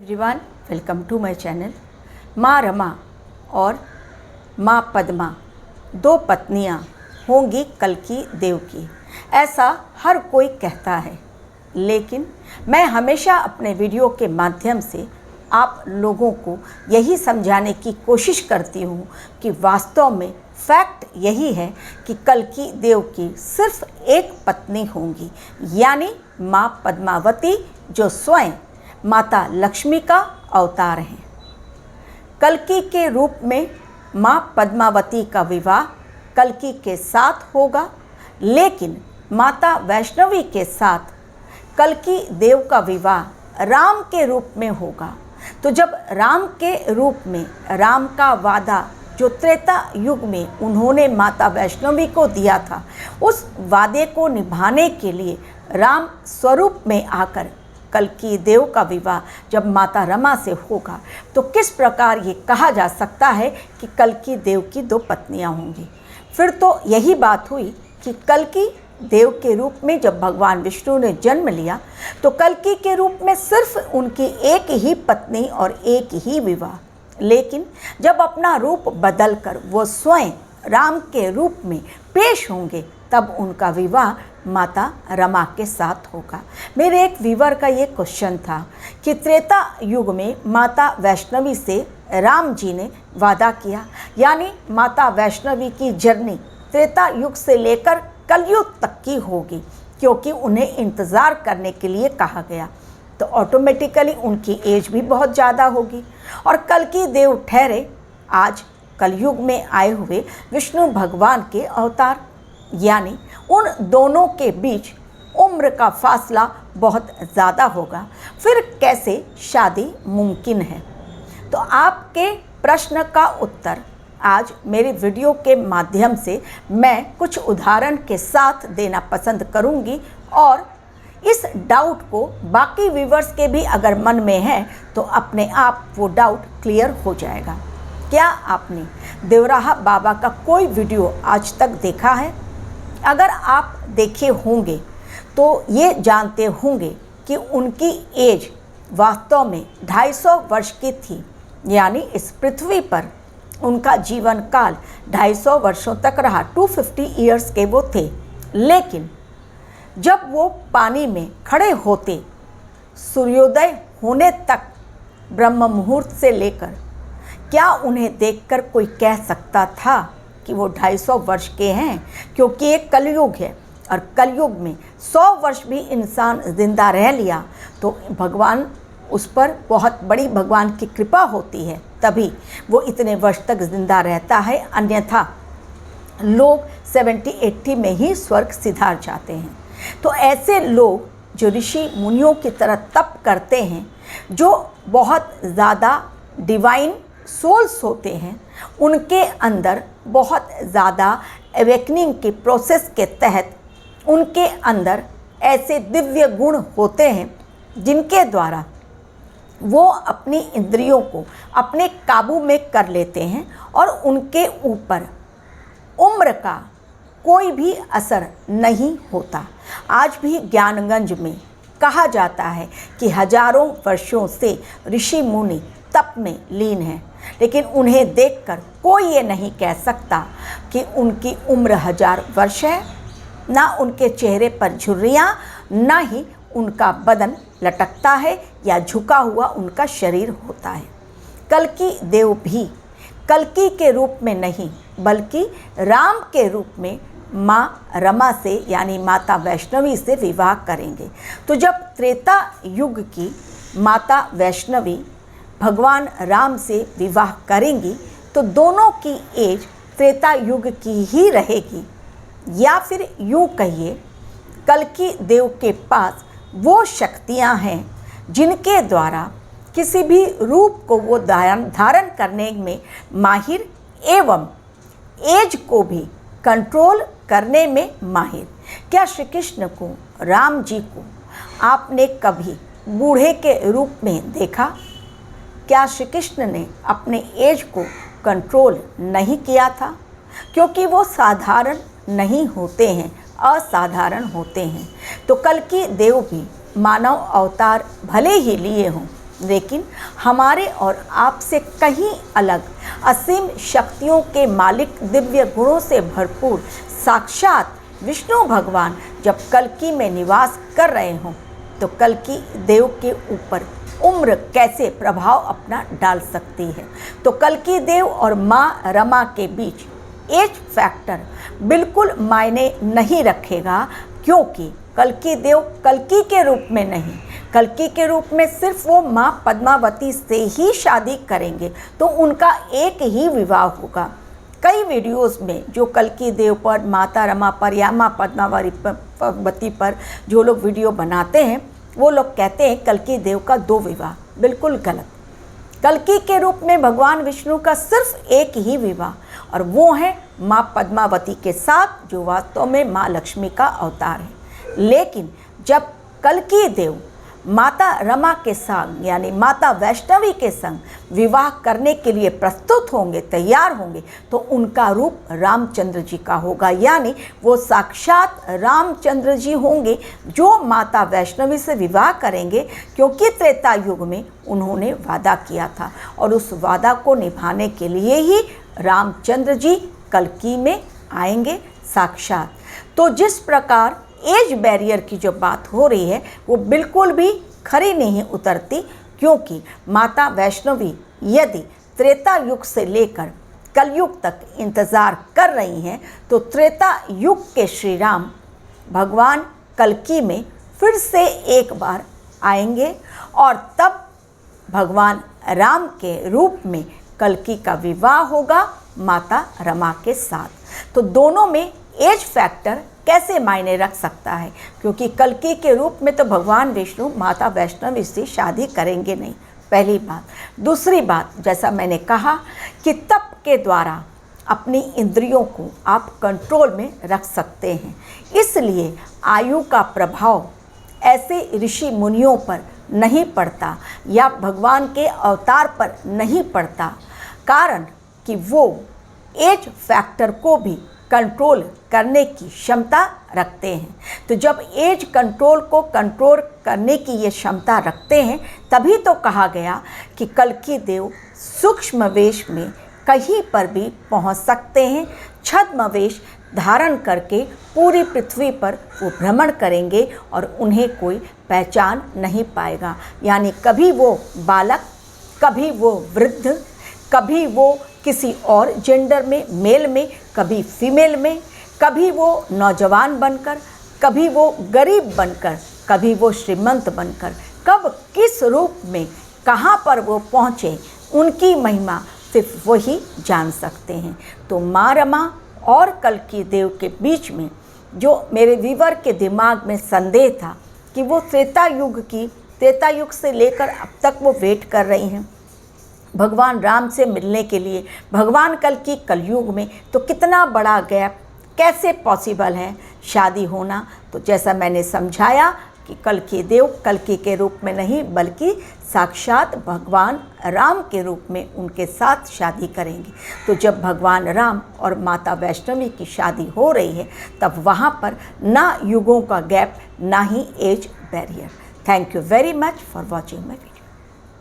Everyone, welcome to my channel. माँ रमा और माँ पद्मा दो पत्नियाँ होंगी कल्कि देव की, ऐसा हर कोई कहता है। लेकिन मैं हमेशा अपने वीडियो के माध्यम से आप लोगों को यही समझाने की कोशिश करती हूँ कि वास्तव में फैक्ट यही है कि कल्कि देव की सिर्फ एक पत्नी होंगी, यानी माँ पद्मावती, जो स्वयं माता लक्ष्मी का अवतार हैं। कल्कि के रूप में माँ पद्मावती का विवाह कल्कि के साथ होगा, लेकिन माता वैष्णवी के साथ कल्कि देव का विवाह राम के रूप में होगा। तो जब राम के रूप में राम का वादा जो त्रेता युग में उन्होंने माता वैष्णवी को दिया था, उस वादे को निभाने के लिए राम स्वरूप में आकर कल्कि देव का विवाह जब माता रमा से होगा, तो किस प्रकार ये कहा जा सकता है कि कल्कि देव की दो पत्नियां होंगी। फिर तो यही बात हुई कि कल्कि देव के रूप में जब भगवान विष्णु ने जन्म लिया, तो कल्कि के रूप में सिर्फ उनकी एक ही पत्नी और एक ही विवाह। लेकिन जब अपना रूप बदलकर वो स्वयं राम के रूप में पेश होंगे, तब उनका विवाह माता रमा के साथ होगा। मेरे एक व्यूअर का ये क्वेश्चन था कि त्रेता युग में माता वैष्णवी से राम जी ने वादा किया, यानी माता वैष्णवी की जर्नी त्रेता युग से लेकर कलयुग तक की होगी, क्योंकि उन्हें इंतज़ार करने के लिए कहा गया। तो ऑटोमेटिकली उनकी एज भी बहुत ज़्यादा होगी। और कल्कि देव ठहरे आज कलयुग में आए हुए विष्णु भगवान के अवतार, यानी उन दोनों के बीच उम्र का फासला बहुत ज़्यादा होगा। फिर कैसे शादी मुमकिन है? तो आपके प्रश्न का उत्तर आज मेरे वीडियो के माध्यम से मैं कुछ उदाहरण के साथ देना पसंद करूंगी, और इस डाउट को बाकी व्यूवर्स के भी अगर मन में है तो अपने आप वो डाउट क्लियर हो जाएगा। क्या आपने देवराहा बाबा का कोई वीडियो आज तक देखा है? अगर आप देखे होंगे तो ये जानते होंगे कि उनकी एज वास्तव में 250 वर्ष की थी, यानी इस पृथ्वी पर उनका जीवन काल 250 वर्षों तक रहा। 250 ईयर्स के वो थे। लेकिन जब वो पानी में खड़े होते, सूर्योदय होने तक ब्रह्म मुहूर्त से लेकर, क्या उन्हें देखकर कोई कह सकता था कि वो 250 वर्ष के हैं? क्योंकि एक कलयुग है, और कलयुग में 100 वर्ष भी इंसान जिंदा रह लिया तो भगवान उस पर बहुत बड़ी भगवान की कृपा होती है, तभी वो इतने वर्ष तक जिंदा रहता है। अन्यथा लोग 70-80 में ही स्वर्ग सिधार जाते हैं। तो ऐसे लोग जो ऋषि मुनियों की तरह तप करते हैं, जो बहुत ज़्यादा डिवाइन सोल्स होते हैं, उनके अंदर बहुत ज़्यादा अवेकनिंग की प्रोसेस के तहत उनके अंदर ऐसे दिव्य गुण होते हैं जिनके द्वारा वो अपनी इंद्रियों को अपने काबू में कर लेते हैं, और उनके ऊपर उम्र का कोई भी असर नहीं होता। आज भी ज्ञानगंज में कहा जाता है कि हजारों वर्षों से ऋषि मुनि तप में लीन हैं, लेकिन उन्हें देखकर कोई ये नहीं कह सकता कि उनकी उम्र 1000 वर्ष है। ना उनके चेहरे पर झुर्रियाँ, ना ही उनका बदन लटकता है या झुका हुआ उनका शरीर होता है। कल्कि देव भी कल्कि के रूप में नहीं, बल्कि राम के रूप में माँ रमा से, यानी माता वैष्णवी से विवाह करेंगे। तो जब त्रेता युग की माता वैष्णवी भगवान राम से विवाह करेंगी, तो दोनों की एज त्रेता युग की ही रहेगी। या फिर यूँ कहिए, कल्कि देव के पास वो शक्तियाँ हैं जिनके द्वारा किसी भी रूप को वो धारण करने में माहिर, एवं एज को भी कंट्रोल करने में माहिर। क्या श्री कृष्ण को, राम जी को आपने कभी बूढ़े के रूप में देखा? क्या श्री कृष्ण ने अपने एज को कंट्रोल नहीं किया था? क्योंकि वो साधारण नहीं होते हैं, असाधारण होते हैं। तो कल्कि देव भी मानव अवतार भले ही लिए हों, लेकिन हमारे और आपसे कहीं अलग असीम शक्तियों के मालिक, दिव्य गुणों से भरपूर साक्षात विष्णु भगवान जब कल्कि में निवास कर रहे हों तो कल्कि देव के ऊपर उम्र कैसे प्रभाव अपना डाल सकती है। तो कल्कि देव और माँ रमा के बीच एज फैक्टर बिल्कुल मायने नहीं रखेगा, क्योंकि कल्कि देव कल्कि के रूप में नहीं, कल्कि के रूप में सिर्फ वो माँ पद्मावती से ही शादी करेंगे, तो उनका एक ही विवाह होगा। कई वीडियोस में जो कल्कि देव पर, माता रमा पर या माँ पद्मावती पर जो लोग वीडियो बनाते हैं, वो लोग कहते हैं कल्कि देव का 2 विवाह। बिल्कुल गलत। कल्कि के रूप में भगवान विष्णु का सिर्फ एक ही विवाह, और वो है माँ पद्मावती के साथ, जो वास्तव में माँ लक्ष्मी का अवतार है। लेकिन जब कल्कि देव माता रमा के संग यानी माता वैष्णवी के संग विवाह करने के लिए प्रस्तुत होंगे, तैयार होंगे, तो उनका रूप रामचंद्र जी का होगा, यानी वो साक्षात रामचंद्र जी होंगे जो माता वैष्णवी से विवाह करेंगे, क्योंकि त्रेता युग में उन्होंने वादा किया था और उस वादा को निभाने के लिए ही रामचंद्र जी कल्कि में आएंगे साक्षात। तो जिस प्रकार एज बैरियर की जो बात हो रही है वो बिल्कुल भी खरी नहीं उतरती, क्योंकि माता वैष्णवी यदि त्रेता युग से लेकर कलयुग तक इंतज़ार कर रही हैं, तो त्रेता युग के श्री राम भगवान कल्कि में फिर से एक बार आएंगे और तब भगवान राम के रूप में कल्कि का विवाह होगा माता रमा के साथ। तो दोनों में एज फैक्टर कैसे मायने रख सकता है, क्योंकि कल्कि के रूप में तो भगवान विष्णु माता वैष्णवी से शादी करेंगे नहीं, पहली बात। दूसरी बात, जैसा मैंने कहा कि तप के द्वारा अपनी इंद्रियों को आप कंट्रोल में रख सकते हैं, इसलिए आयु का प्रभाव ऐसे ऋषि मुनियों पर नहीं पड़ता या भगवान के अवतार पर नहीं पड़ता, कारण कि वो एज फैक्टर को भी कंट्रोल करने की क्षमता रखते हैं। तो जब एज कंट्रोल को कंट्रोल करने की ये क्षमता रखते हैं, तभी तो कहा गया कि कल्कि देव सूक्ष्म वेश में कहीं पर भी पहुंच सकते हैं। छद्म वेश धारण करके पूरी पृथ्वी पर वो भ्रमण करेंगे और उन्हें कोई पहचान नहीं पाएगा, यानी कभी वो बालक, कभी वो वृद्ध, कभी वो किसी और जेंडर में, मेल में, कभी फीमेल में, कभी वो नौजवान बनकर, कभी वो गरीब बनकर, कभी वो श्रीमंत बनकर, कब किस रूप में कहाँ पर वो पहुँचे, उनकी महिमा सिर्फ वही जान सकते हैं। तो माँ रमा और कल्कि देव के बीच में जो मेरे व्यूअर के दिमाग में संदेह था कि वो त्रेता युग से लेकर अब तक वो वेट कर रही हैं भगवान राम से मिलने के लिए, भगवान कल्कि कलयुग में, तो कितना बड़ा गैप कैसे पॉसिबल है शादी होना। तो जैसा मैंने समझाया कि कल्कि देव कल्कि के रूप में नहीं बल्कि साक्षात भगवान राम के रूप में उनके साथ शादी करेंगे। तो जब भगवान राम और माता वैष्णवी की शादी हो रही है, तब वहाँ पर ना युगों का गैप, ना ही age barrier. Thank you very much for watching my